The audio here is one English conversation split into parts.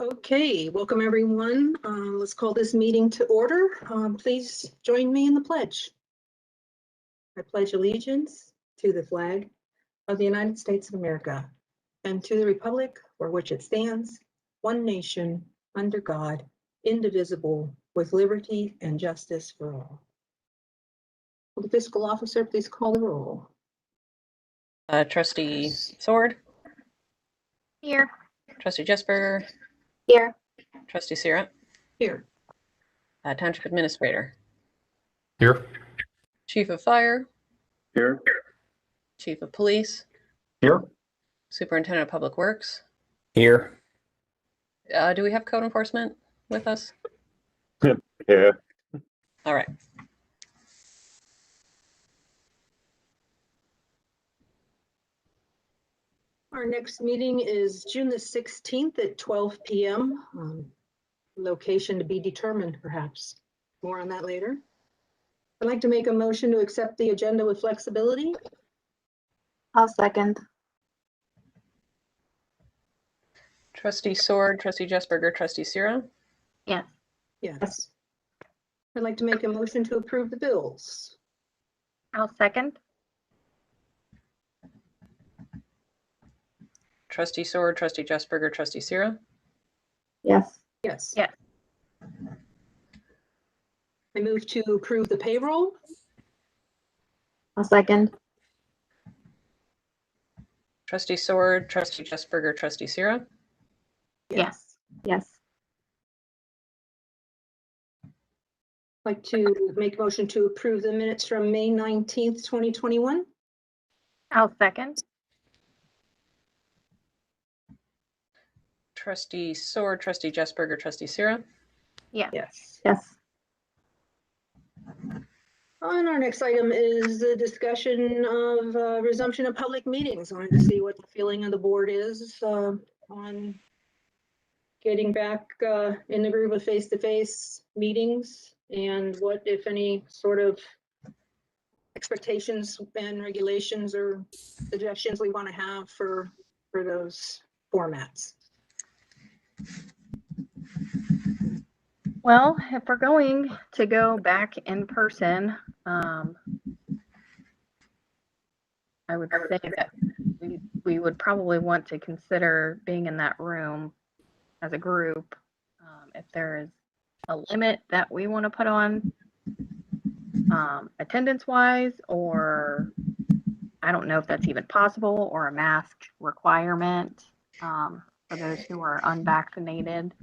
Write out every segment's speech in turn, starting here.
Okay, welcome everyone. Let's call this meeting to order. Please join me in the pledge. I pledge allegiance to the flag of the United States of America and to the republic for which it stands, one nation, under God, indivisible, with liberty and justice for all. Will the fiscal officer please call the roll? Trustee Sword. Here. Trustee Jesper. Here. Trustee Sierra. Here. Township Administrator. Here. Chief of Fire. Here. Chief of Police. Here. Superintendent of Public Works. Here. Do we have code enforcement with us? Yeah. All right. Our next meeting is June the 16th at 12 p.m. Location to be determined, perhaps. More on that later. I'd like to make a motion to accept the agenda with flexibility. I'll second. Trustee Sword, Trustee Jesperger, Trustee Sierra. Yes. Yes. I'd like to make a motion to approve the bills. I'll second. Trustee Sword, Trustee Jesperger, Trustee Sierra. Yes. Yes. Yes. I move to approve the payroll. I'll second. Trustee Sword, Trustee Jesperger, Trustee Sierra. Yes. Yes. I'd like to make a motion to approve the minutes from May 19th, 2021. I'll second. Trustee Sword, Trustee Jesperger, Trustee Sierra. Yeah. Yes. Yes. And our next item is the discussion of resumption of public meetings. I wanted to see what the feeling of the board is on getting back in the groove of face-to-face meetings and what, if any, sort of expectations and regulations or suggestions we want to have for those formats. Well, if we're going to go back in person, I would say that we would probably want to consider being in that room as a group. If there is a limit that we want to put on attendance-wise, or I don't know if that's even possible, or a mask requirement for those who are unvaccinated.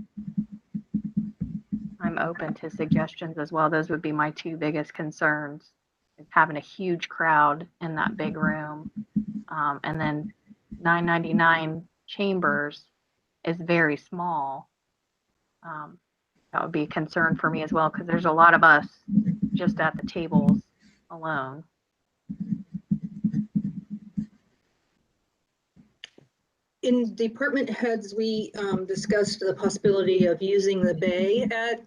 I'm open to suggestions as well. Those would be my two biggest concerns, is having a huge crowd in that big room. And then 999 chambers is very small. That would be a concern for me as well, because there's a lot of us just at the tables alone. In department heads, we discussed the possibility of using the bay at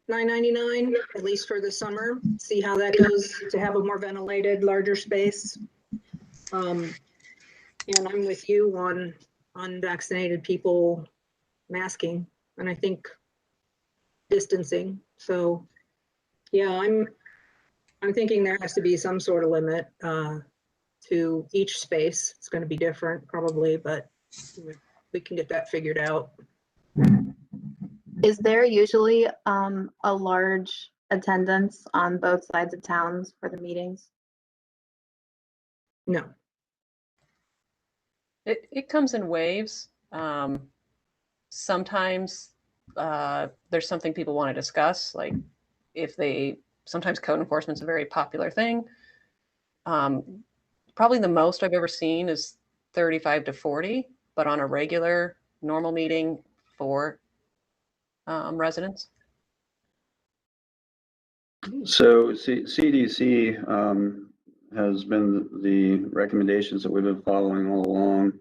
999, at least for the summer, see how that goes, to have a more ventilated, larger space. And I'm with you on unvaccinated people masking, and I think distancing. So yeah, I'm thinking there has to be some sort of limit to each space. It's going to be different probably, but we can get that figured out. Is there usually a large attendance on both sides of towns for the meetings? No. It comes in waves. Sometimes there's something people want to discuss, like sometimes code enforcement's a very popular thing. Probably the most I've ever seen is 35 to 40, but on a regular, normal meeting for residents? So CDC has been the recommendations that we've been following all along.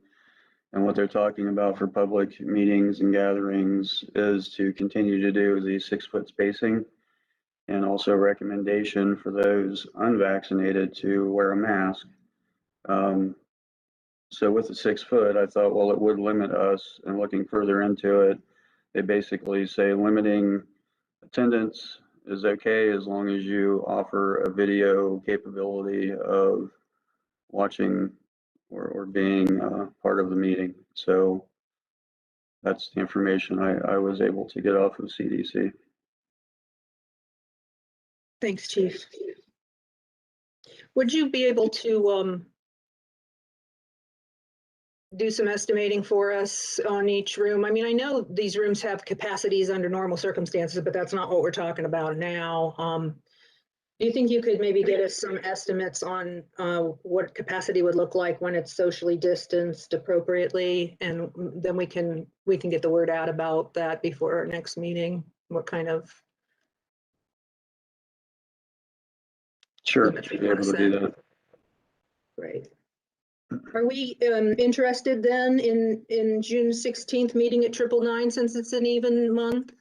And what they're talking about for public meetings and gatherings is to continue to do the 6-foot spacing, and also a recommendation for those unvaccinated to wear a mask. So with the 6 foot, I thought, well, it would limit us, and looking further into it, they basically say limiting attendance is okay as long as you offer a video capability of watching or being part of the meeting. So that's the information I was able to get off of CDC. Thanks, Chief. Would you be able to do some estimating for us on each room? I mean, I know these rooms have capacities under normal circumstances, but that's not what we're talking about now. Do you think you could maybe get us some estimates on what capacity would look like when it's socially distanced appropriately? And then we can get the word out about that before our next meeting. What kind of Sure, limits we be want able to to do set? that. Great. Are we interested then in June 16th meeting at 999 since it's an even month?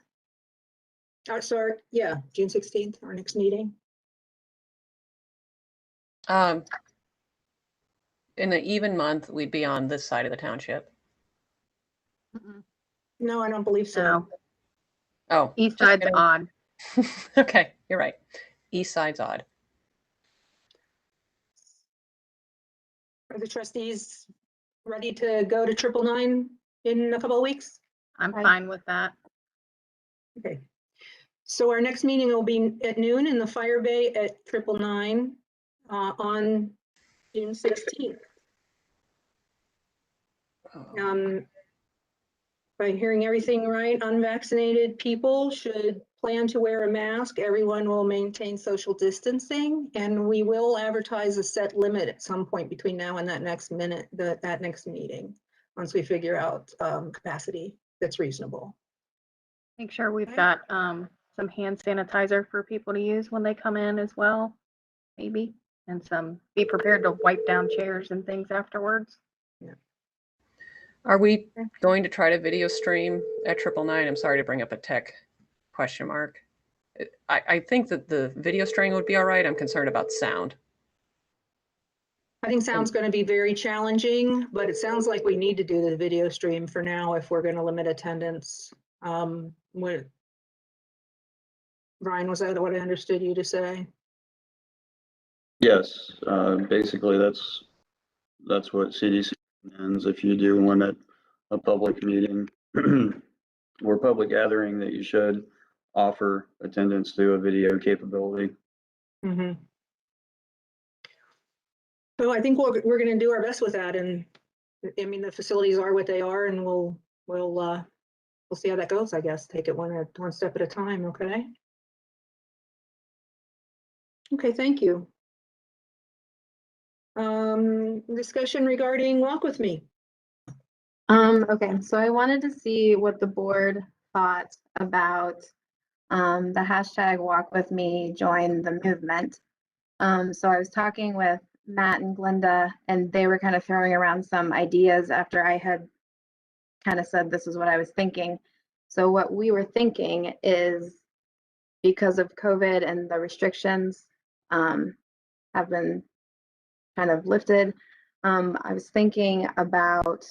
Sorry, yeah, June 16th, our next meeting. In an even month, we'd be on this side of the township. Mm-mm. No, I don't believe so. No, Oh, east just side's kidding. odd. Okay, you're right. East side's odd. Are the trustees ready to go to 999 in a couple of weeks? I'm Right. fine with that. Okay. So our next meeting will be at noon in the Fire Bay at 999 on June 16th. By hearing everything right, unvaccinated people should plan to wear a mask. Everyone will maintain social distancing, and we will advertise a set limit at some point between now and that next meeting, once we figure out capacity that's reasonable. Make sure we've Okay. got some hand sanitizer for people to use when they come in as well, maybe. And be prepared to wipe down chairs and things afterwards. Are we going to try to video stream at 999? I'm sorry to bring up a tech question mark. I think that the video stream would be all right. I'm concerned about sound. I think sound's going to be very challenging, but it sounds like we need to do the video stream for now if we're going to limit attendance. Brian, was that what I understood you to say? Yes, basically that's what CDC recommends. If you do limit a public meeting or public gathering, that you should offer attendance through a video capability. Mm-hmm. So I think we're going to do our best with that, and I mean the facilities are what they are, and we'll see how that goes. I guess take it one step at a time. Okay. Okay. Thank you. Discussion regarding Walk With Me. Okay, so I wanted to see what the board thought about the hashtag Walk With Me, join the movement. So I was talking with Matt and Glinda, and they were kind of throwing around some ideas after I had kind of said this is what I was thinking. So what we were thinking is, because of COVID and the restrictions have been kind of lifted, I was thinking about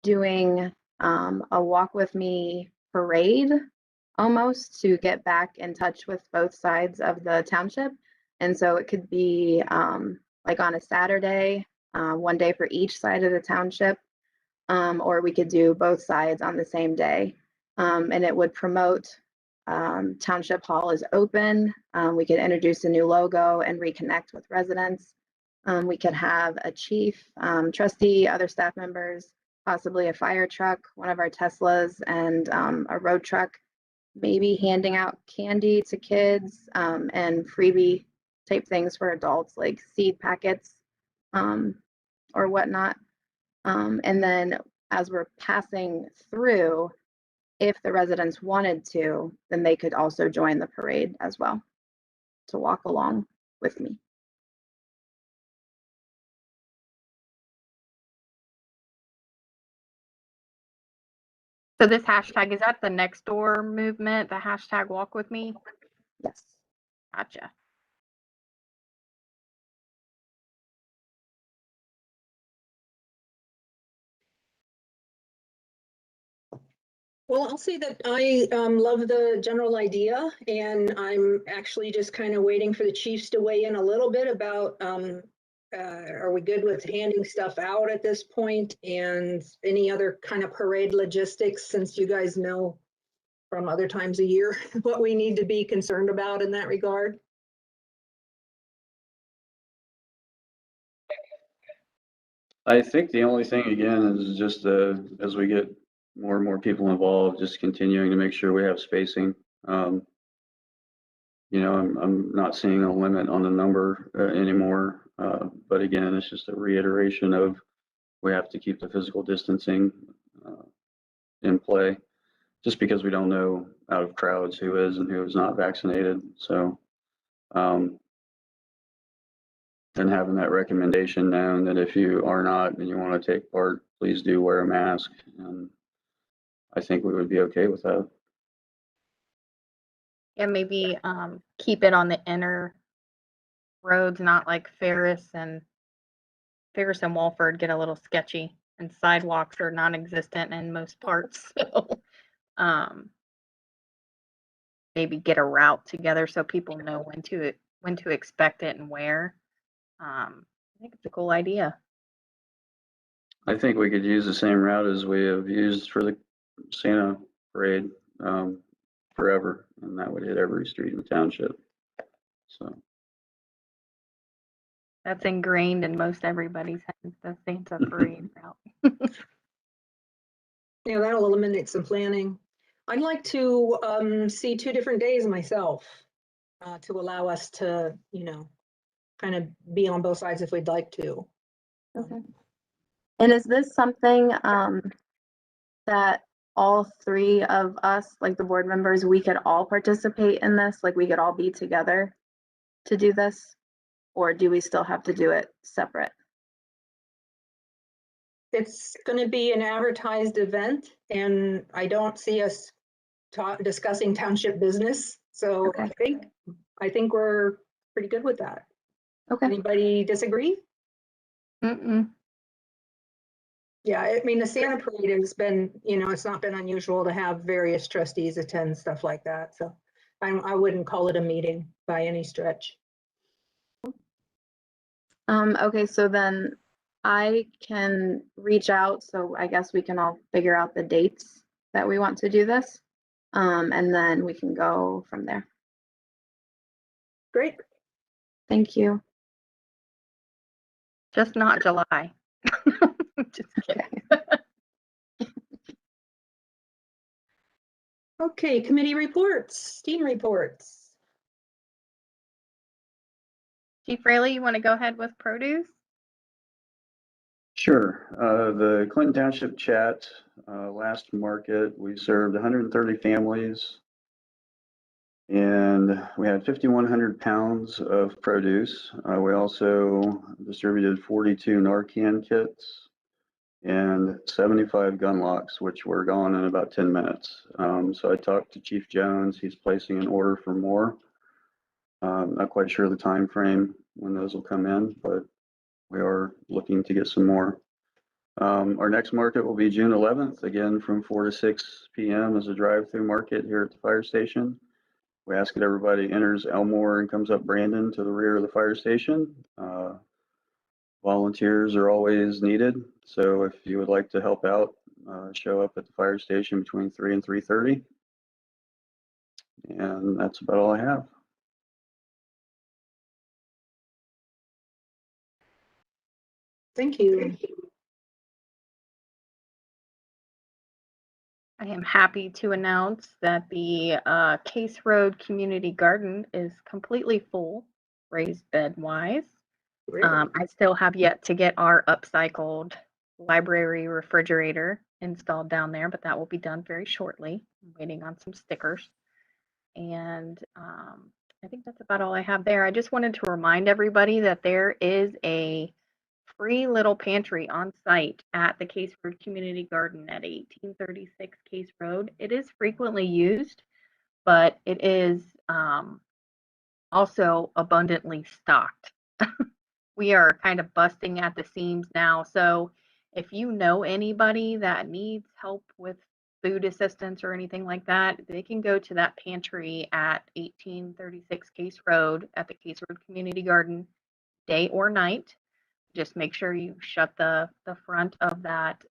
doing a Walk With Me parade almost, to get back in touch with both sides of the township. And so it could be like on a Saturday, one day for each side of the township, or we could do both sides on the same day. And it would promote Township Hall is open. We could introduce a new logo and reconnect with residents. We could have a chief, trustee, other staff members, possibly a fire truck, one of our Teslas, and a road truck, maybe handing out candy to kids and freebie type things for adults, like seed packets or whatnot. And then as we're passing through, if the residents wanted to, then they could also join the parade as well to walk along with me. So this hashtag, is that the next door movement, the hashtag walk with me? Yes. Gotcha. Well, I'll say that I love the general idea, and I'm actually just kind of waiting for the chiefs to weigh in a little bit about are we good with handing stuff out at this point, and any other kind of parade logistics, since you guys know from other times a year what we need to be concerned about in that regard. I think the only thing again is just as we get more and more people involved, just continuing to make sure we have spacing. You know, I'm not seeing a limit on the number anymore. But again, it's just a reiteration of we have to keep the physical distancing in play, just because we don't know out of crowds who is and who is not vaccinated. So, and having that recommendation known that if you are not and you want to take part, please do wear a mask. And I think we would be okay with that. Yeah, maybe keep it on the inner roads, not like Ferris and Walford get a little sketchy, and sidewalks are non-existent in most parts. So maybe get a route together so people know when to expect it and where. I think it's a cool idea. I think we could use the same route as we have used for the Santa parade forever, and that would hit every street in the township. So That's ingrained in most everybody's heads, the Santa parade route. Yeah, that'll eliminate some planning. I'd like to see 2 different days myself to allow us to, you know, kind of be on both sides if we'd like to. Okay. And is this something that all 3 of us, like the board members, we could all participate in this? Like we could all be together to do this? Or do we still have to do it separate? It's going to be an advertised event, and I don't see us discussing township business. So Okay. I think we're pretty good with that. Okay. Anybody disagree? Mm-mm. Yeah, I mean, the Santa parade has been, you know, it's not been unusual to have various trustees attend, stuff like that. So I wouldn't call it a meeting by any stretch. Okay, so then I can reach out, so I guess we can all figure out the dates that we want to do this. And then we can go from there. Great. Thank you. Just not July. Just kidding. Okay, committee reports, team reports. Chief Rayleigh, you want to go ahead with produce? sure. The Clinton Township Chat last market, we served 130 families, and we had 5,100 pounds of produce. We also distributed 42 Narcan kits and 75 gun locks, which were gone in about 10 minutes. So I talked to Chief Jones. He's placing an order for more. Not quite sure the time frame when those will come in, but we are looking to get some more. Our next market will be June 11th, again from 4 to 6 p.m. as a drive-through market here at the fire station. We ask that everybody enters Elmore and comes up Brandon to the rear of the fire station. Volunteers are always needed, so if you would like to help out, show up at the fire station between 3 and 3:30. And that's about all I have. Thank you. I am happy to announce that the Case Road Community Garden is completely full, raised bed wise. Great. I still have yet to get our upcycled library refrigerator installed down there, but that will be done very shortly. I'm waiting on some stickers. And I think that's about all I have there. I just wanted to remind everybody that there is a free little pantry on site at the Case Road Community Garden at 1836 Case Road. It is frequently used, but it is also abundantly stocked. We are kind of busting at the seams now. So if you know anybody that needs help with food assistance or anything like that, they can go to that pantry at 1836 Case Road at the Case Road Community Garden, day or night. Just make sure you shut the front of that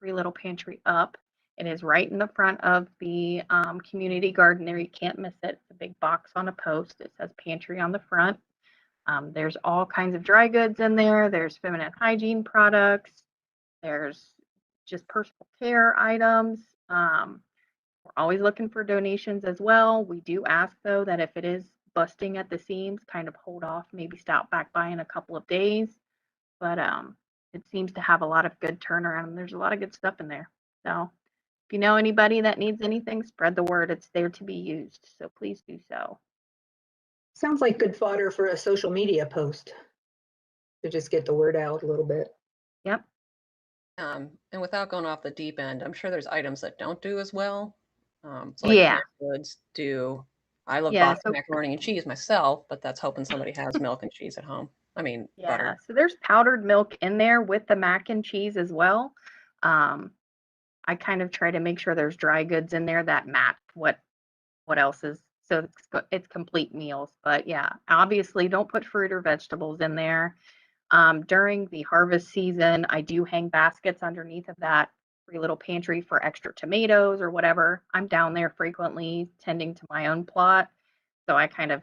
free little pantry up. It is right in the front of the community garden there. You can't miss it. It's a big box on a post. It says pantry on the front. There's all kinds of dry goods in there. There's feminine hygiene products. There's just personal care items. We're always looking for donations as well. We do ask, though, that if it is busting at the seams, kind of hold off, maybe stop back by in a couple of days. But it seems to have a lot of good turnaround. And there's a lot of good stuff in there. So if you know anybody that needs anything, spread the word. It's there to be used. So please do so. Sounds like good fodder for a social media post to just get the word out a little bit. Yep. And without going off the deep end, I'm sure there's items that don't do as well. So like Yeah. canned goods do. I love Yeah, boxed macaroni and cheese myself, but that's hoping somebody has milk and cheese at home. I mean, Yeah, butter. so there's powdered milk in there with the mac and cheese as well. I kind of try to make sure there's dry goods in there that match what else is, so it's complete meals. But yeah, obviously don't put fruit or vegetables in there. During the harvest season, I do hang baskets underneath of that free little pantry for extra tomatoes or whatever. I'm down there frequently tending to my own plot, so I kind of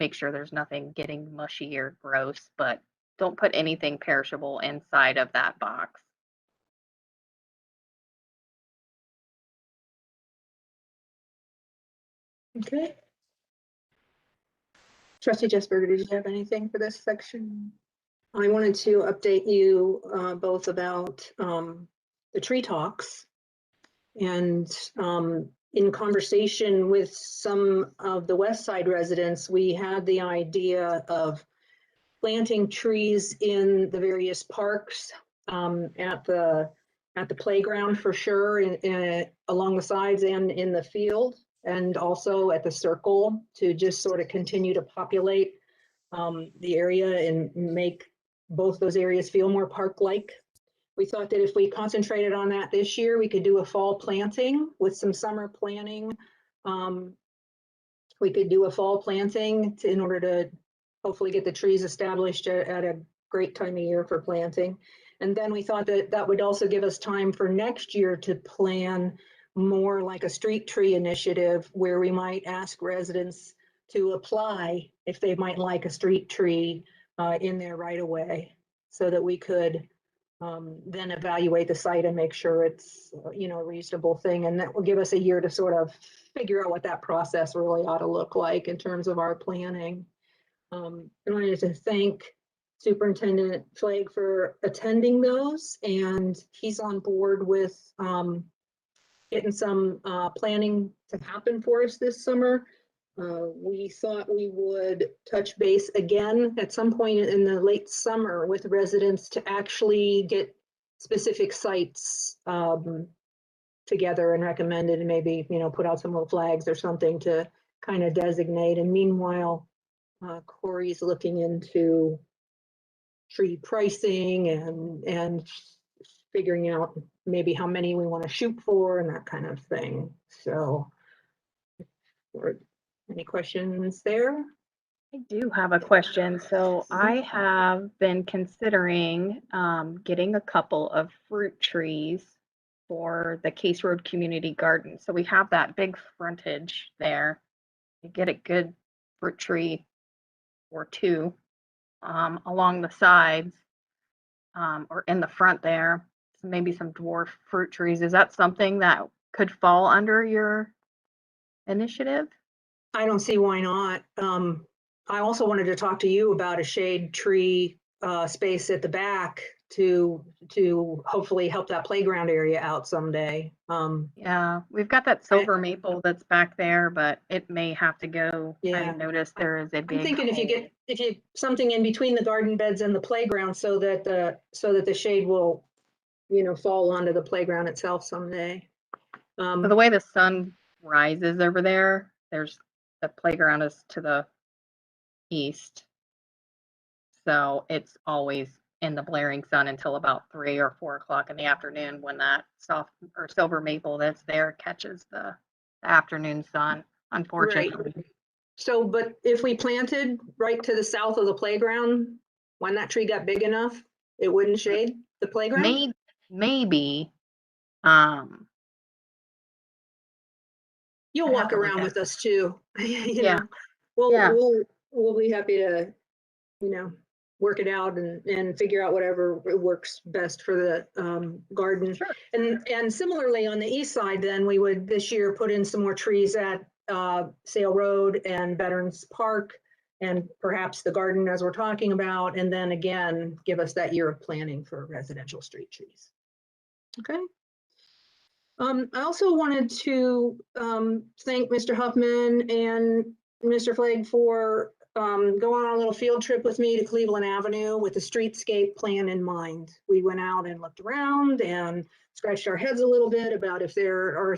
make sure there's nothing getting mushy or gross, but don't put anything perishable inside of that box. Okay. Trustee Jesberger, did you have anything for this section? I wanted to update you both about the tree talks. And in conversation with some of the West Side residents, we had the idea of planting trees in the various parks, at the playground for sure, along the sides and in the field, and also at the circle, to just sort of continue to populate the area and make both those areas feel more park-like. We thought that if we concentrated on that this year, we could do a fall planting with some summer planting. We could do a fall planting in order to hopefully get the trees established at a great time of year for planting. And then we thought that that would also give us time for next year to plan more like a street tree initiative, where we might ask residents to apply if they might like a street tree in their right of way, so that we could then evaluate the site and make sure it's, a reasonable thing. And that will give us a year to sort of figure out what that process really ought to look like in terms of our planning. I wanted to thank Superintendent Flagg for attending those, and he's on board with getting some planning to happen for us this summer. We thought we would touch base again at some point in the late summer with residents to actually get specific sites together and recommended, and maybe, put out some little flags or something to kind of designate. And meanwhile, Corey's looking into tree pricing and figuring out maybe how many we want to shoot for and that kind of thing. So, any questions there? I do have a question. So I have been considering getting a couple of fruit trees for the Case Road Community Garden. So we have that big frontage there. You get a good fruit tree or two along the sides or in the front there. So maybe some dwarf fruit trees. Is that something that could fall under your initiative? I don't see why not. I also wanted to talk to you about a shade tree space at the back to hopefully help that playground area out someday. Yeah, we've got that silver maple that's back there, but it may have to go. I Yeah. noticed there is a I'm big thinking if you hole. get something in between the garden beds and the playground so that the shade will, fall onto the playground itself someday. So the way the sun rises over there, there's the playground is to the east. So it's always in the blaring sun until about 3 or 4 o'clock in the afternoon when that soft or silver maple that's there catches the afternoon sun, unfortunately. So, but if we planted right to the south of the playground, when that tree got big enough, it wouldn't shade the playground? Maybe, You'll I'd have walk to look around at with us too. Yeah. We'll, Yeah. we'll be happy to, work it out and figure out whatever works best for the garden. Sure. And similarly on the east side, then we would this year put in some more trees at Sale Road and Veterans Park and perhaps the garden as we're talking about, and then again, give us that year of planning for residential street trees. Okay. I also wanted to thank Mr. Huffman and Mr. Flagg for going on a little field trip with me to Cleveland Avenue with the streetscape plan in mind. We went out and looked around and scratched our heads a little bit about if there are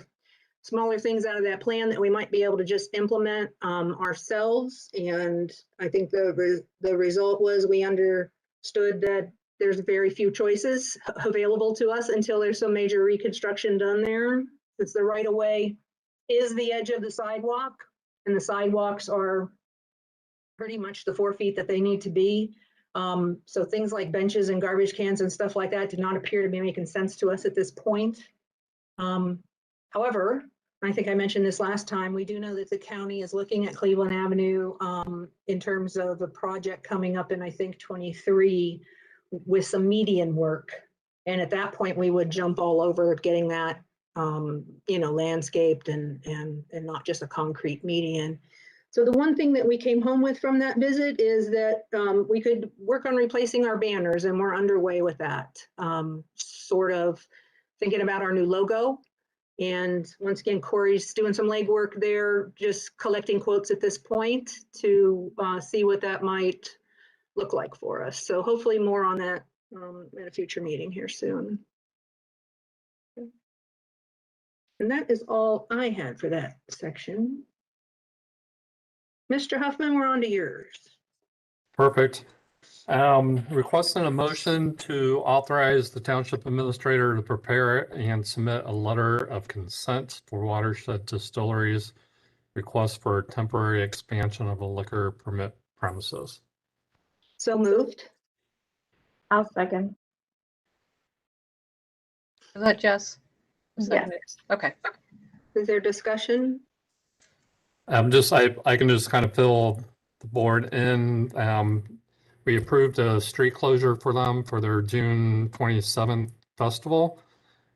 smaller things out of that plan that we might be able to just implement ourselves. And I think the result was we understood that there's very few choices available to us until there's some major reconstruction done there. It's the right of way is the edge of the sidewalk, and the sidewalks are pretty much the 4 feet that they need to be. So things like benches and garbage cans and stuff like that do not appear to be making sense to us at this point. However, I think I mentioned this last time, we do know that the county is looking at Cleveland Avenue in terms of a project coming up in, I think, 23 with some median work. And at that point, we would jump all over getting that, landscaped and not just a concrete median. So the one thing that we came home with from that visit is that we could work on replacing our banners, and we're underway with that. Sort of thinking about our new logo. And once again, Corey's doing some legwork there, just collecting quotes at this point to see what that might look like for us. So hopefully more on that at a future meeting here soon. And that is all I had for that section. Mr. Huffman, we're on to yours. Perfect. Requesting a motion to authorize the township administrator to prepare and submit a letter of consent for Watershed Distilleries request for temporary expansion of a liquor permit premises. So moved. I'll second. Is that Jess? Yes. Okay. Is there discussion? I can just kind of fill the board in. We approved a street closure for them for their June 27th festival.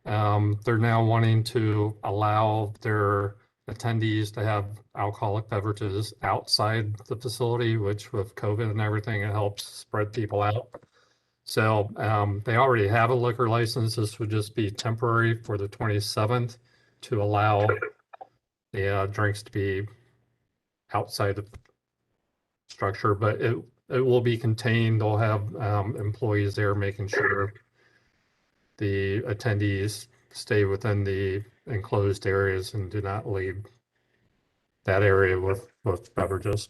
They're now wanting to allow their attendees to have alcoholic beverages outside the facility, which with COVID and everything, it helps spread people out. So they already have a liquor license. This would just be temporary for the 27th to allow the drinks to be outside the structure, but it will be contained. They'll have employees there making sure the attendees stay within the enclosed areas and do not leave that area with beverages.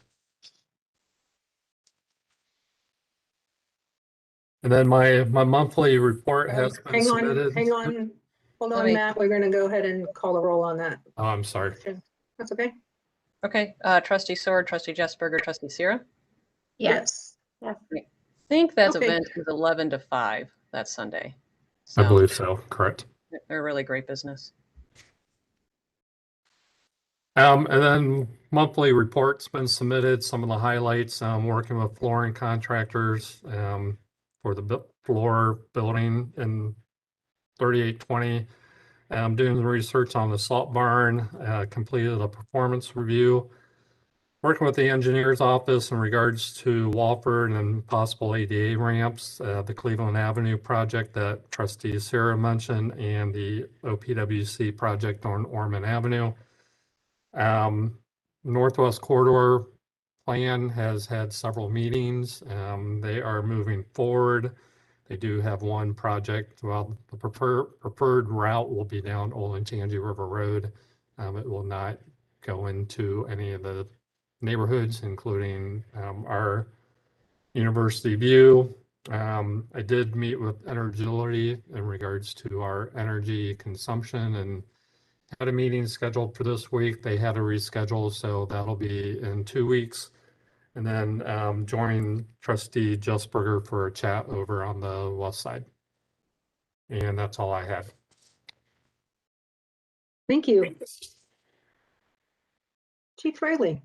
And then my monthly report has been submitted. Hang on. Hold on, Let me- Matt. We're going to go ahead and call the roll on that. Oh, I'm sorry. That's okay. Okay. Trustee Sword, Trustee Jessberger, Trustee Sierra. Yes. I think that Okay. event is 11 to 5 that Sunday. I So believe so. Correct. they're really great business. And then monthly reports been submitted. Some of the highlights, working with flooring contractors for the floor building in 3820. I'm doing the research on the salt barn, completed a performance review. working with the engineer's office in regards to Walford and possible ADA ramps, the Cleveland Avenue project that Trustee Sarah mentioned, and the OPWC project on Ormond Avenue. Northwest Corridor Plan has had several meetings. They are moving forward. They do have one project. Well, the preferred route will be down Olentangy River Road. It will not go into any of the neighborhoods, including our University View. I did meet with Energy in regards to our energy consumption and had a meeting scheduled for this week. They had to reschedule, so that'll be in 2 weeks. And then join Trustee Justberger for a chat over on the west side. And that's all I had. Thank you. Chief Riley.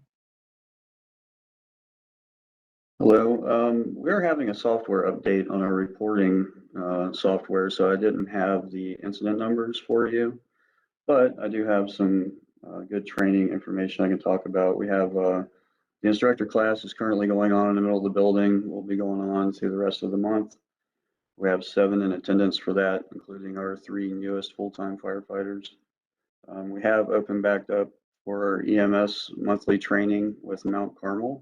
Hello. We're having a software update on our reporting software, so I didn't have the incident numbers for you, but I do have some good training information I can talk about. We have the instructor class is currently going on in the middle of the building. Will be going on through the rest of the month. We have 7 in attendance for that, including our 3 newest full-time firefighters. We have opened back up for our EMS monthly training with Mount Carmel.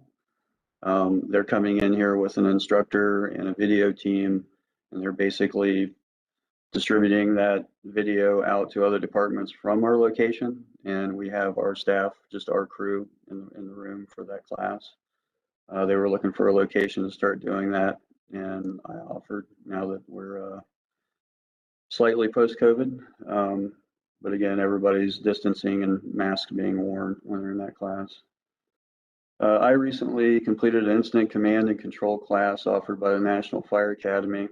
They're coming in here with an instructor and a video team, and they're basically distributing that video out to other departments from our location. And we have our staff, just our crew in the room for that class. They were looking for a location to start doing that, and I offered now that we're slightly post-COVID. But again, everybody's distancing and masks being worn when they're in that class. I recently completed an incident command and control class offered by the National Fire Academy.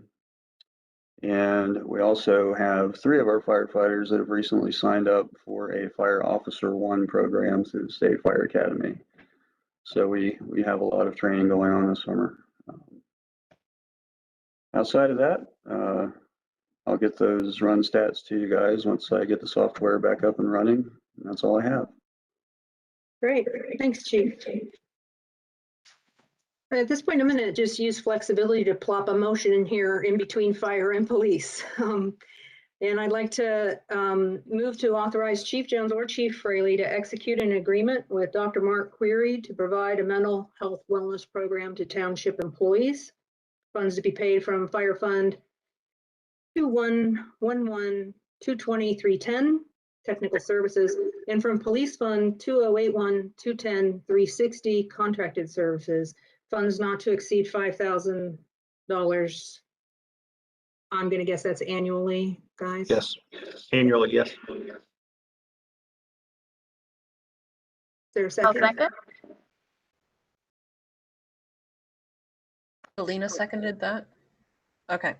And we also have 3 of our firefighters that have recently signed up for a Fire Officer 1 program through the State Fire Academy. So we have a lot of training going on this summer. Outside of that, I'll get those run stats to you guys once I get the software back up and running. And that's all I have. Great. Thanks, Chief. At this point, I'm going to just use flexibility to plop a motion in here in between fire and police. And I'd like to move to authorize Chief Jones or Chief Fraley to execute an agreement with Dr. Mark Query to provide a mental health wellness program to township employees. Funds to be paid from Fire Fund 2111-220-310, Technical Services, and from Police Fund 2081-210-360, Contracted Services. Funds not to exceed $5,000. I'm going to guess that's annually, guys? Yes, annually, yes. Is there a I'll second? second. Alina seconded that? Okay.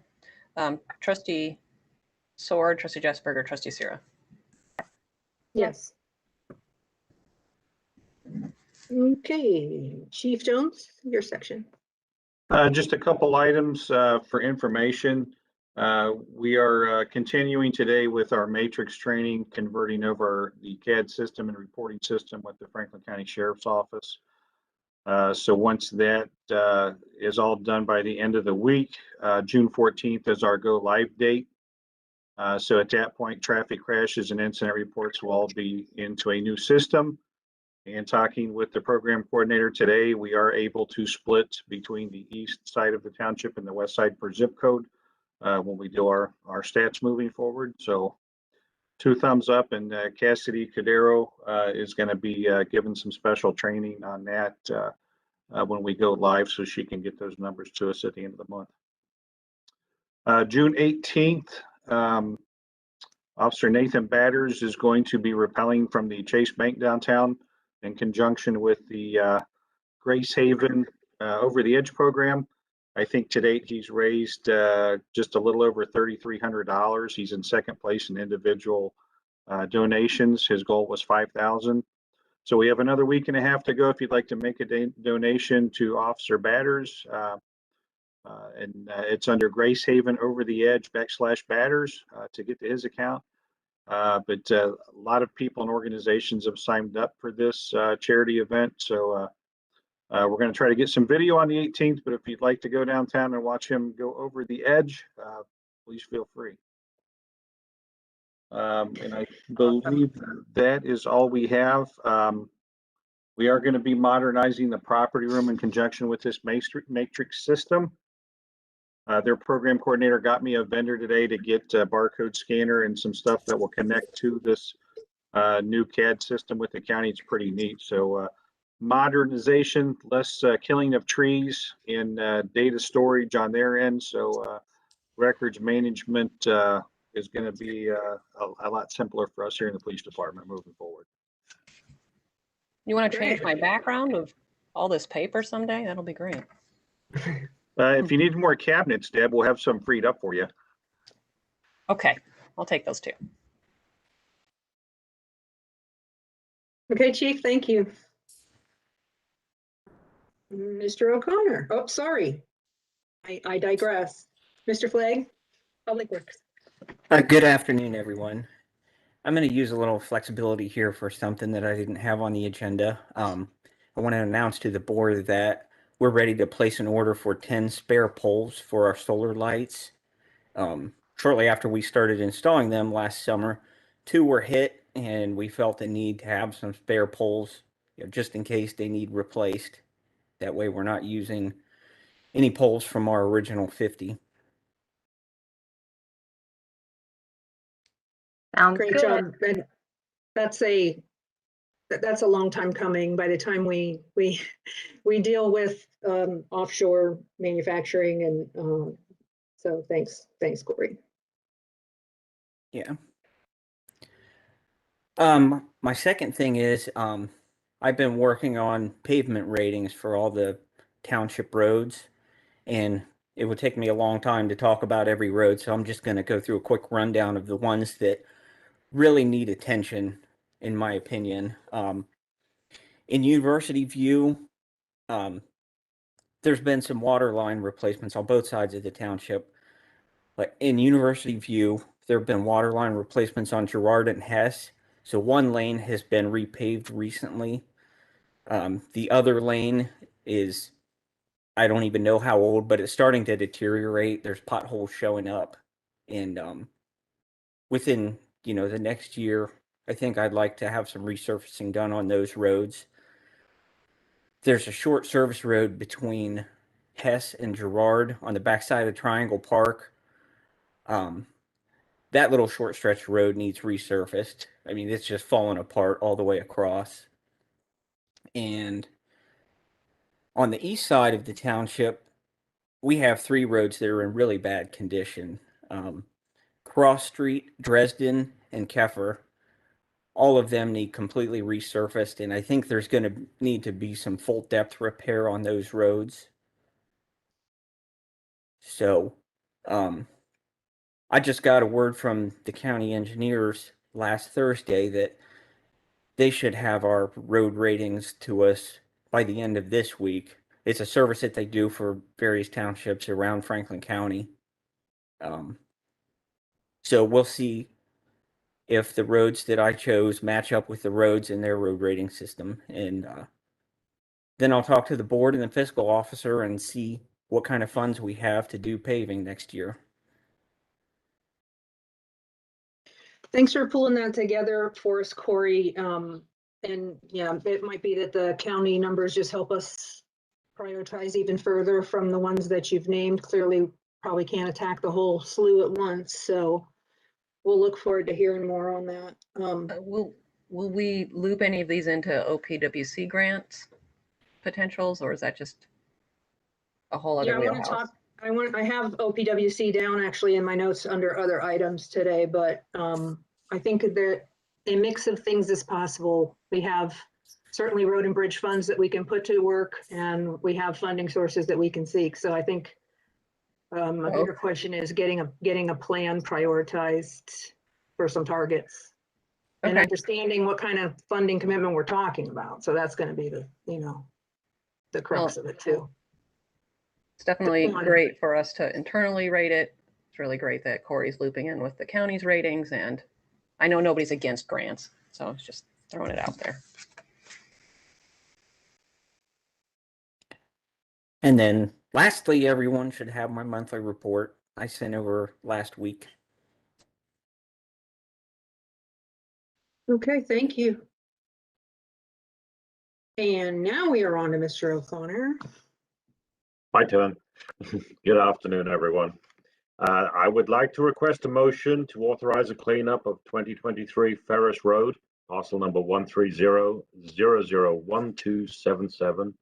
Trustee Sword, Trustee Jessberger, Trustee Sierra. Yes. Okay, Chief Jones, your section. Just a couple items for information. We are continuing today with our matrix training, converting over the CAD system and reporting system with the Franklin County Sheriff's Office. So once that is all done by the end of the week, June 14th is our go live date. So at that point, traffic crashes and incident reports will all be into a new system. And talking with the program coordinator today, we are able to split between the east side of the township and the west side per zip code when we do our stats moving forward. So 2 thumbs up, and Cassidy Cadero is going to be given some special training on that when we go live, so she can get those numbers to us at the end of the month. June 18th, Officer Nathan Batters is going to be rappelling from the Chase Bank downtown in conjunction with the Grace Haven Over the Edge program. I think to date he's raised just a little over $3,300. He's in second place in individual donations. His goal was $5,000. So we have another week and a half to go if you'd like to make a donation to Officer Batters. And it's under Grace Haven Over the Edge /Batters to get to his account. But a lot of people and organizations have signed up for this charity event. So we're going to try to get some video on the 18th, but if you'd like to go downtown and watch him go over the edge, please feel free. And I believe that is all we have. We are going to be modernizing the property room in conjunction with this matrix system. Their program coordinator got me a vendor today to get a barcode scanner and some stuff that will connect to this new CAD system with the county. It's pretty neat. So modernization, less killing of trees, and data storage on their end. So records management is going to be a lot simpler for us here in the police department moving forward. You want to change my background of all this paper someday? That'll be great. If you need more cabinets, Deb, we'll have some freed up for you. Okay, I'll take those two. Okay, Chief, thank you. Mr. O'Connor. Oh, sorry. I digress. Mr. Flagg, Public Works. Good afternoon, everyone. I'm going to use a little flexibility here for something that I didn't have on the agenda. I want to announce to the board that we're ready to place an order for 10 spare poles for our solar lights. Shortly after we started installing them last summer, 2 were hit, and we felt the need to have some spare poles, just in case they need replaced. That way we're not using any poles from our original 50. Sounds Great good. job. And that's a long time coming. By the time we deal with offshore manufacturing, and so thanks, Corey. Yeah. My second thing is, I've been working on pavement ratings for all the township roads, and it would take me a long time to talk about every road, so I'm just going to go through a quick rundown of the ones that really need attention, in my opinion. In University View, there's been some water line replacements on both sides of the township. Like in University View, there have been water line replacements on Girard and Hess. So one lane has been repaved recently. The other lane is, I don't even know how old, but it's starting to deteriorate. There's potholes showing up. And within, the next year, I think I'd like to have some resurfacing done on those roads. There's a short service road between Hess and Girard on the backside of Triangle Park. That little short stretch road needs resurfaced. I mean, it's just falling apart all the way across. And on the east side of the township, we have 3 roads that are in really bad condition. Cross Street, Dresden, and Keffer. All of them need completely resurfaced, and I think there's going to need to be some full depth repair on those roads. So, I just got a word from the county engineers last Thursday that they should have our road ratings to us by the end of this week. It's a service that they do for various townships around Franklin County. So we'll see if the roads that I chose match up with the roads in their road rating system. And then I'll talk to the board and the fiscal officer and see what kind of funds we have to do paving next year. Thanks for pulling that together for us, Corey. And yeah, it might be that the county numbers just help us prioritize even further from the ones that you've named. Clearly, probably can't attack the whole slew at once. So we'll look forward to hearing more on that. Will we loop any of these into OPWC grants potentials, or is that just a whole other wheelhouse? I have OPWC down actually in my notes under other items today, but I think that a mix of things is possible. We have certainly road and bridge funds that we can put to work, and we have funding sources that we can seek. So I think a bigger question is getting a plan prioritized for some targets and Okay. understanding what kind of funding commitment we're talking about. So that's going to be the crux of it too. It's definitely great for us to internally rate it. It's really great that Corey's looping in with the county's ratings, and I know nobody's against grants, so it's just throwing it out there. And then lastly, everyone should have my monthly report I sent over last week. Okay, thank you. And now we are on to Mr. O'Connor. My turn. Good afternoon, everyone. I would like to request a motion to authorize a cleanup of 2023 Ferris Road, parcel number 130001277,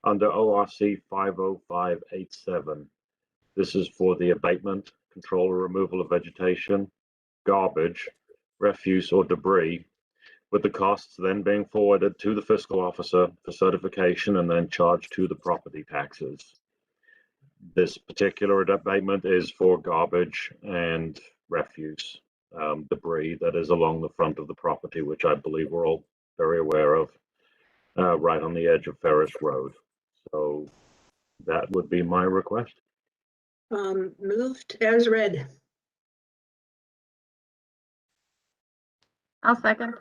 under ORC 50587. This is for the abatement, control, or removal of vegetation, garbage, refuse, or debris, with the costs then being forwarded to the fiscal officer for certification and then charged to the property taxes. This particular abatement is for garbage and refuse, debris that is along the front of the property, which I believe we're all very aware of, right on the edge of Ferris Road. So that would be my request. Moved as read. I'll second.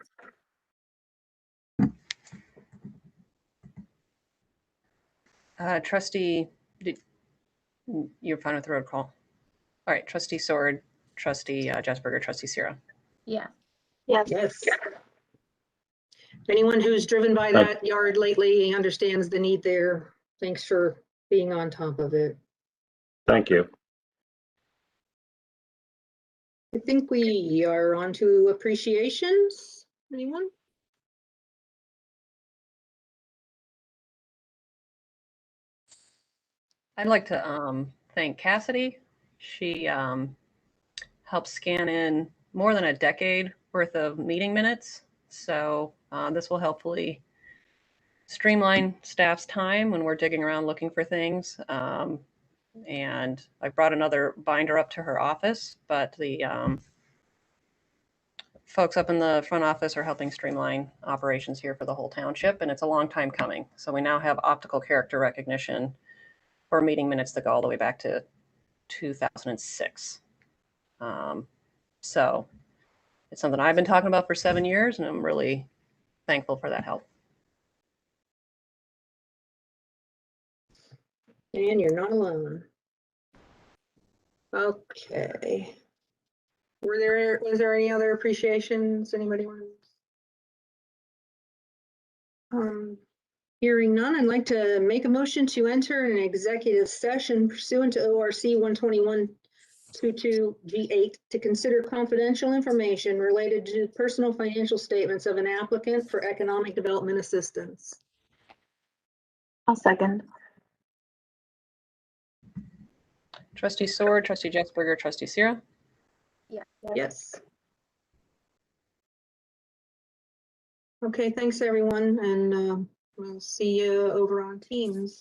Trustee, you're fine with the road call. All right, Trustee Sword, Trustee Jesberger, Trustee Sierra. Yeah. Yes. Anyone who's driven by that yard lately understands the need there. Thanks for being on top of it. Thank you. I think we are on to appreciations. Anyone? I'd like to thank Cassidy. She helped scan in more than a decade worth of meeting minutes. So this will hopefully streamline staff's time when we're digging around looking for things. And I brought another binder up to her office, but the folks up in the front office are helping streamline operations here for the whole township, and it's a long time coming. So we now have optical character recognition for meeting minutes that go all the way back to 2006. So it's something I've been talking about for 7 years, and I'm really thankful for that help. And you're not alone. Okay. Was there any other appreciations anybody wants? Hearing none, I'd like to make a motion to enter an executive session pursuant to ORC 121.22G8 to consider confidential information related to personal financial statements of an applicant for economic development assistance. I'll second. Trustee Sword, Trustee Jesberger, Trustee Sierra. Yes. Okay, thanks everyone, and we'll see you over on Teams.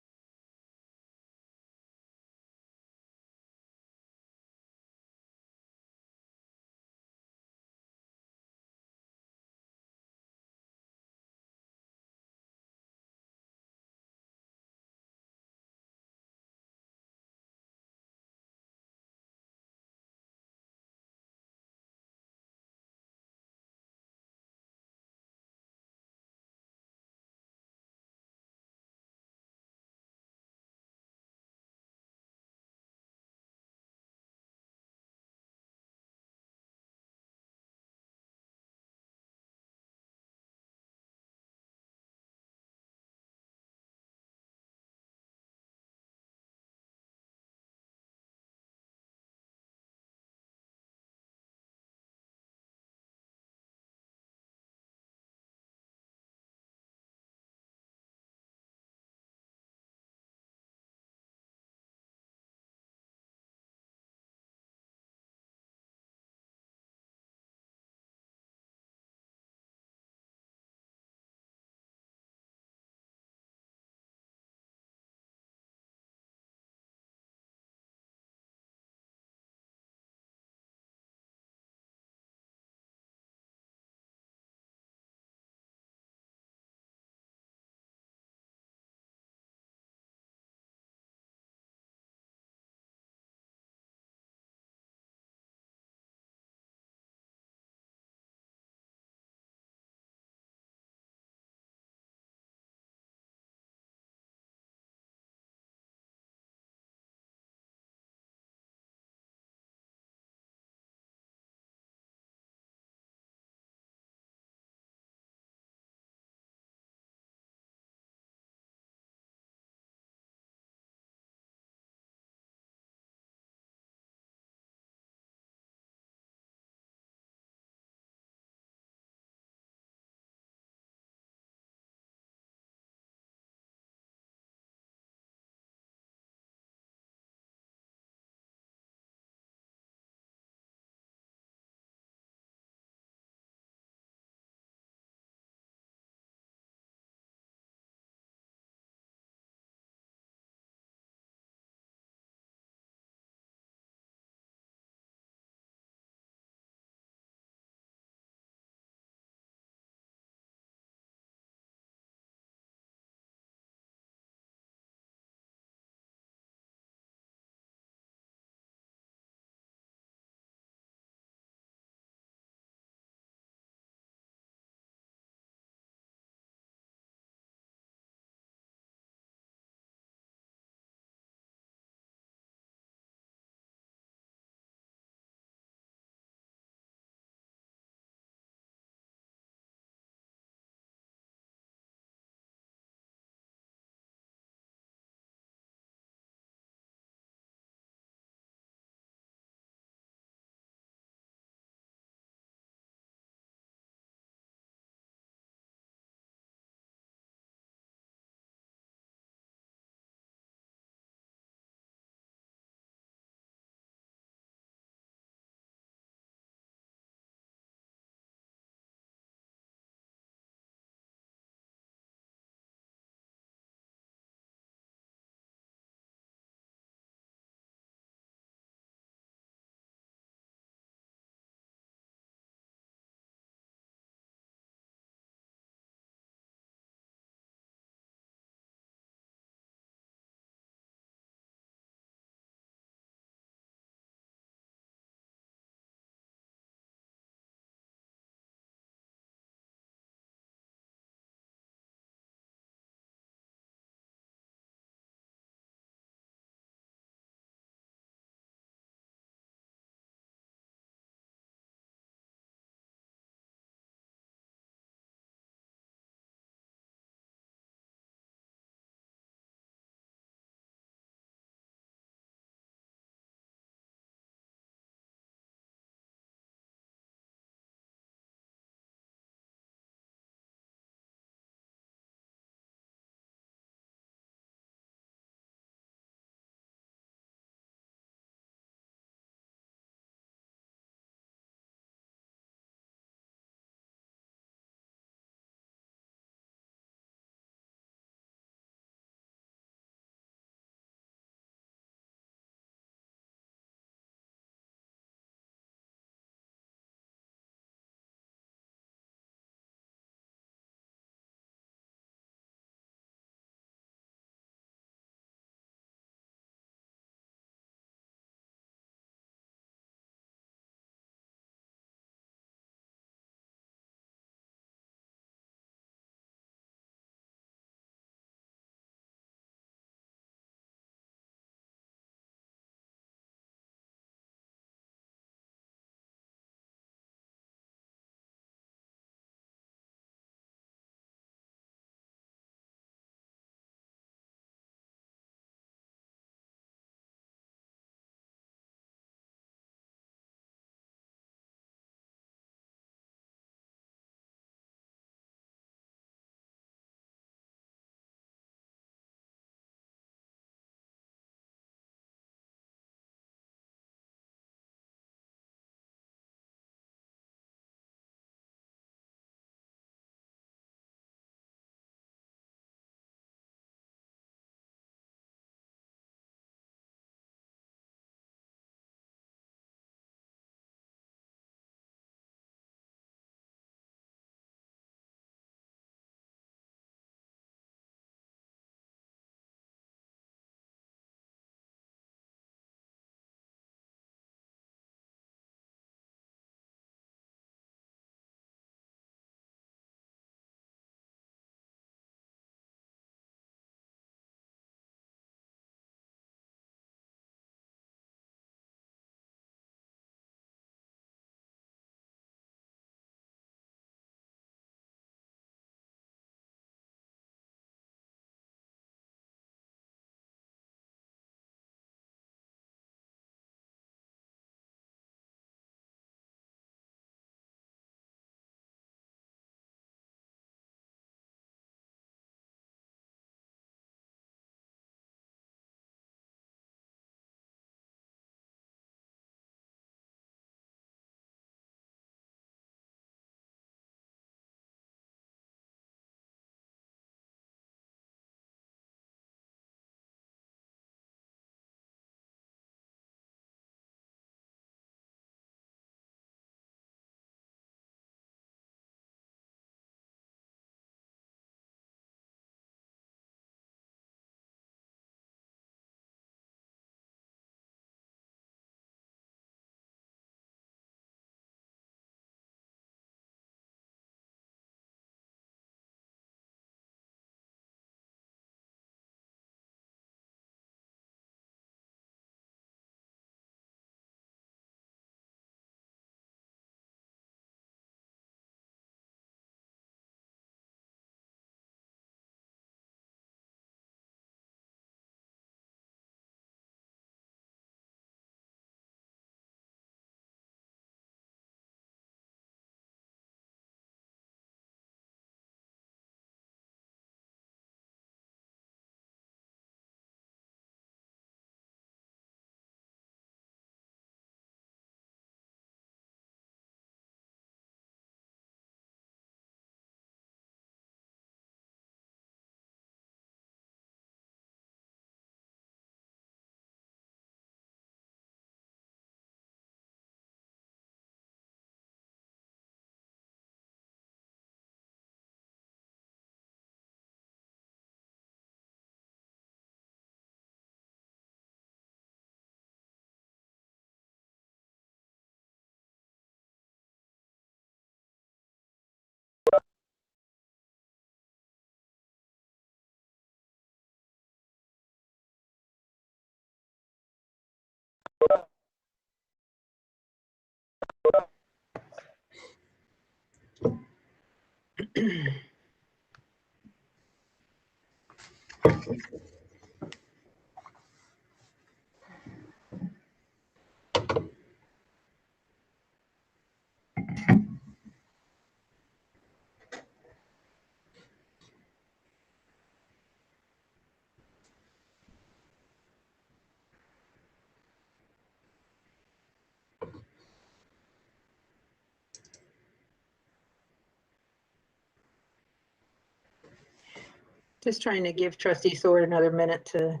Just trying to give Trustee Sword another minute to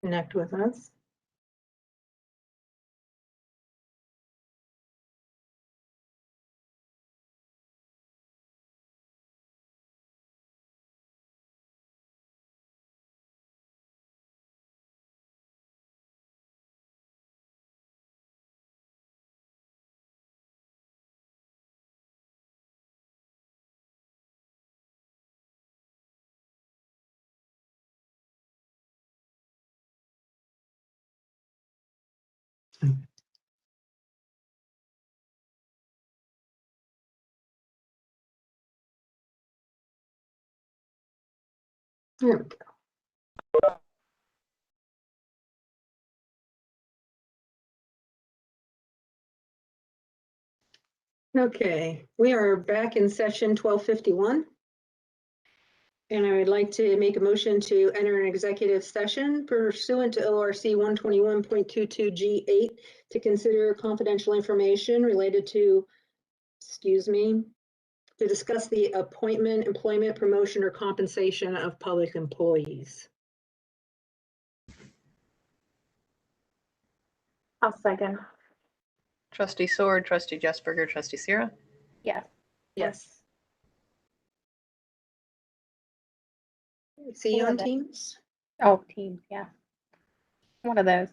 connect with us. There we go. Okay, we are back in session 1251. And I would like to make a motion to enter an executive session pursuant to ORC 121.22G8 to consider confidential information related to, to discuss the appointment, employment, promotion, or compensation of public employees. I'll second. Trustee Sword, Trustee Jesperger, Trustee Sierra. Yes. Yes. See you Or on that- Teams. Oh, Teams, yeah. One of those.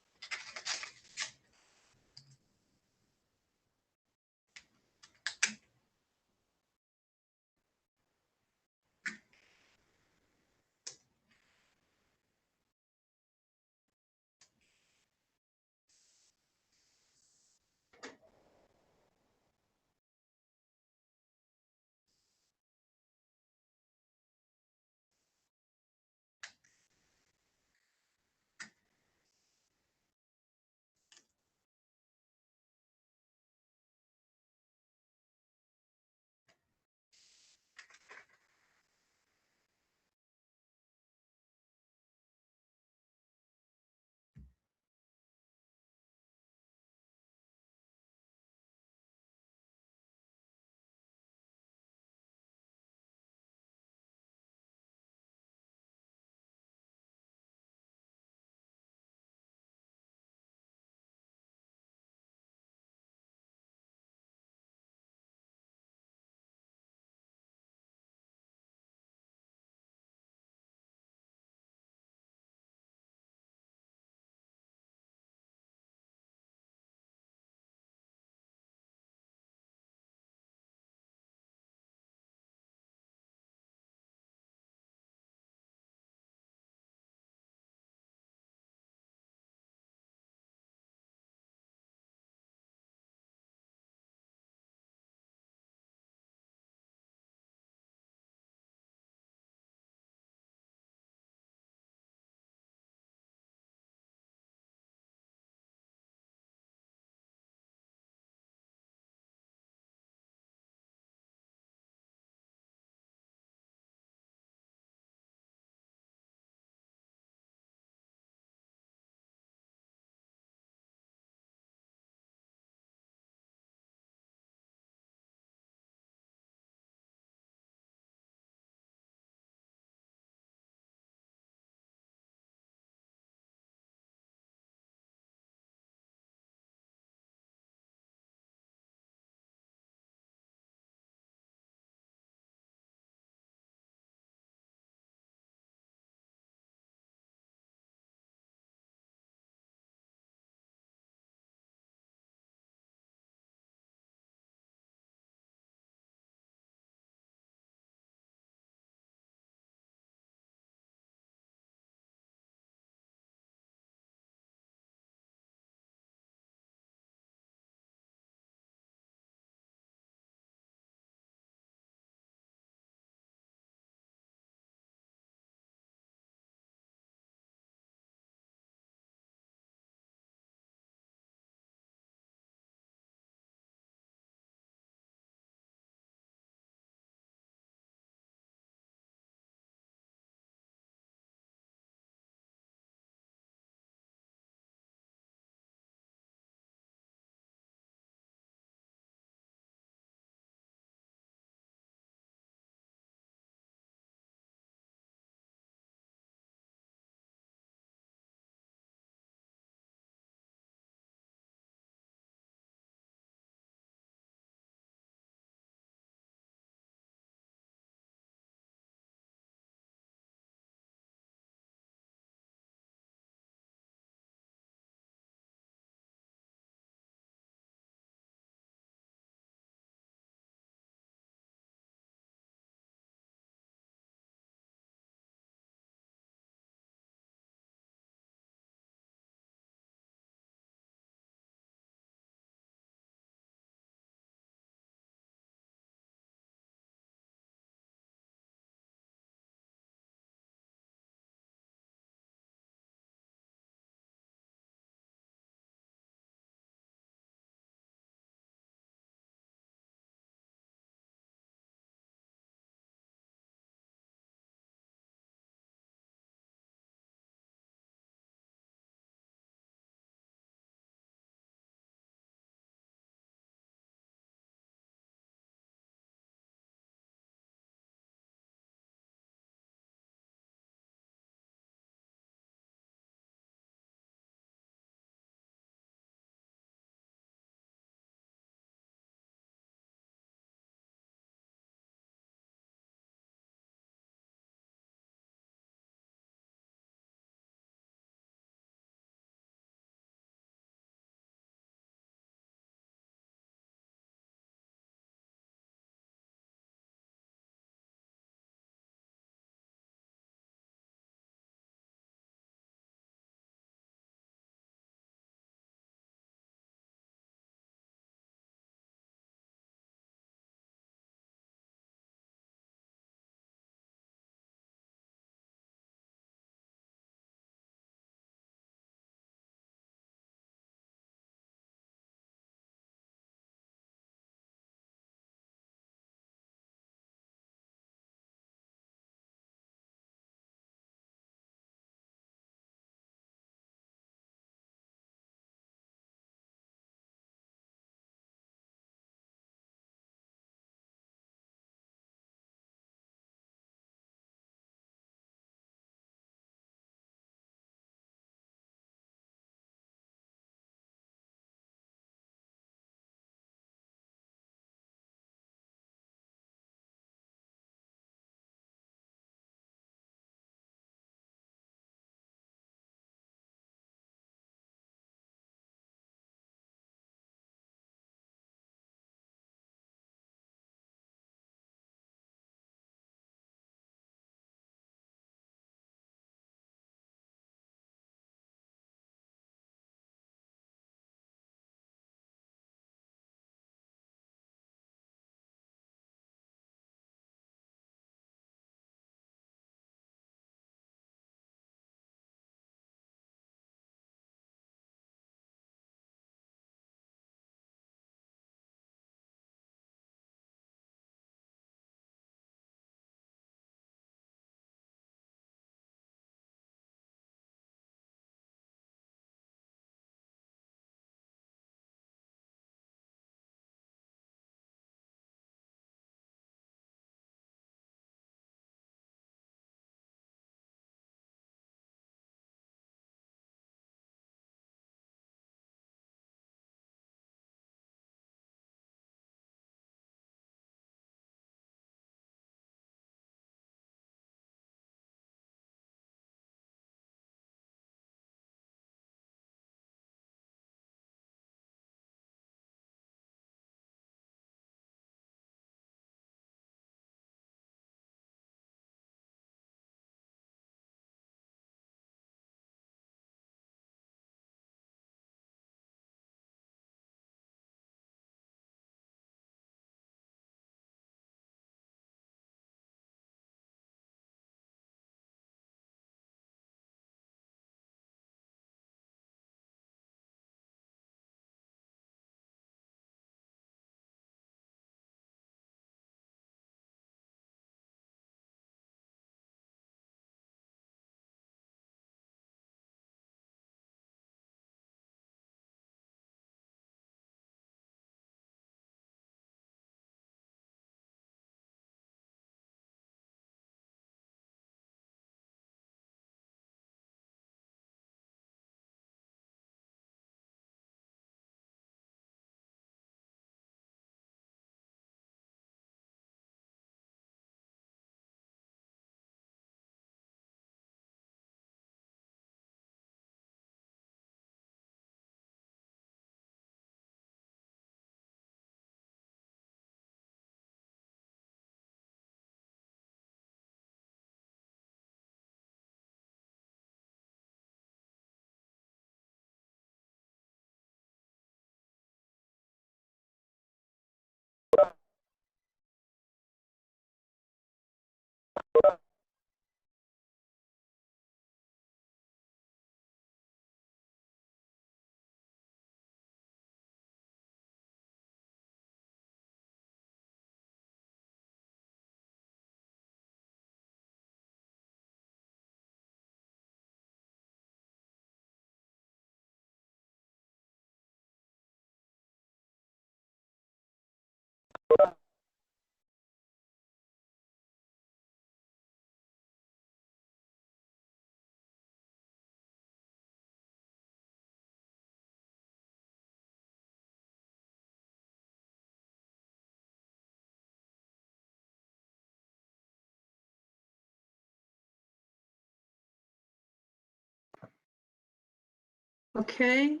Okay,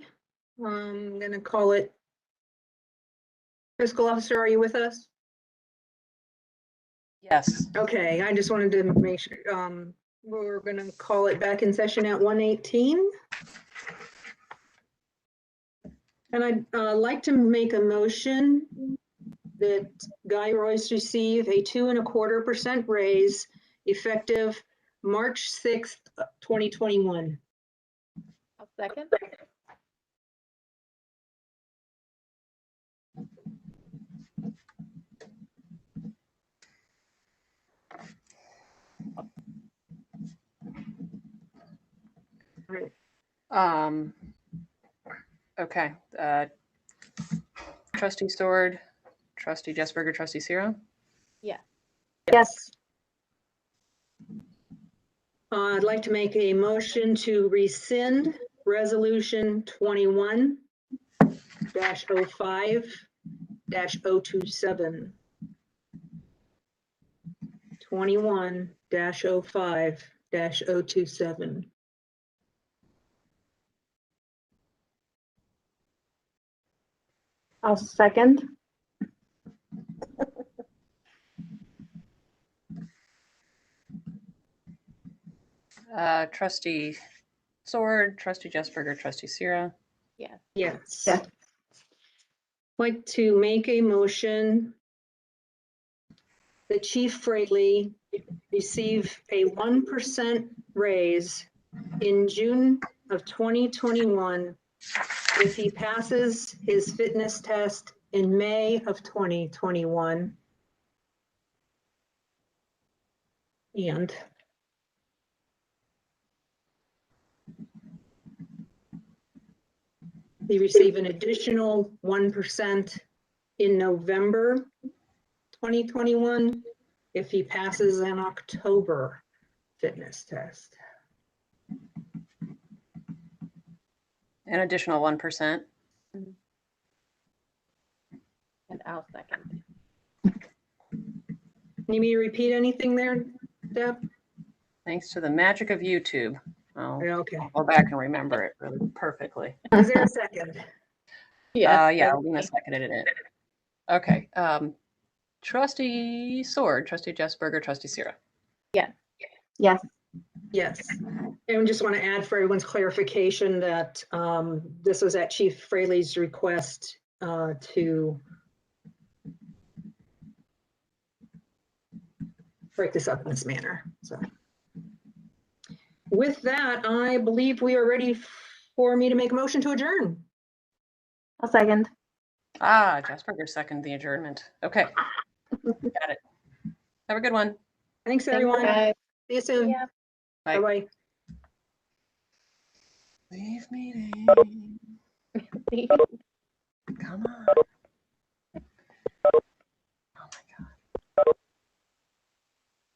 I'm gonna call it. Fiscal officer, are you with us? Yes. Okay, I just wanted to make sure, we're gonna call it back in session at 1:18. And I'd like to make a motion that Guy Royce receive a 2.25% raise effective March 6th, 2021. I'll second. Right. Okay. Trustee Sword, Trustee Jesberger, Trustee Zero. Yeah. Yes. I'd like to make a motion to rescind resolution 21-05-027. 21-05-027. I'll second. Trustee Sword, Trustee Jesberger, Trustee Zero. Yes. Yes. Yeah. I'd like to make a motion that Chief Fraley receive a 1% raise in June of 2021 if he passes his fitness test in May of 2021. And he receive an additional 1% in November 2021 if he passes an October fitness test. An additional 1%. And I'll second. Need me to repeat anything there, Deb? Thanks to the magic of YouTube. I'll Okay. go back and remember it really perfectly. Is there a second? Yes. Yeah, Lena seconded it. Okay. Trustee Sword, Trustee Jesberger, Trustee Zero. Yes. Yes. Yes. And just want to add for everyone's clarification that this was at Chief Fraley's request to break this up in this manner. So with that, I believe we are ready for me to make a motion to adjourn. I'll second. Jesberger seconded the adjournment. Okay. Got it. Have a good one. Thanks, everyone. Bye. See you soon. Yeah. Bye. Bye-bye. Leave meeting. See? Come on.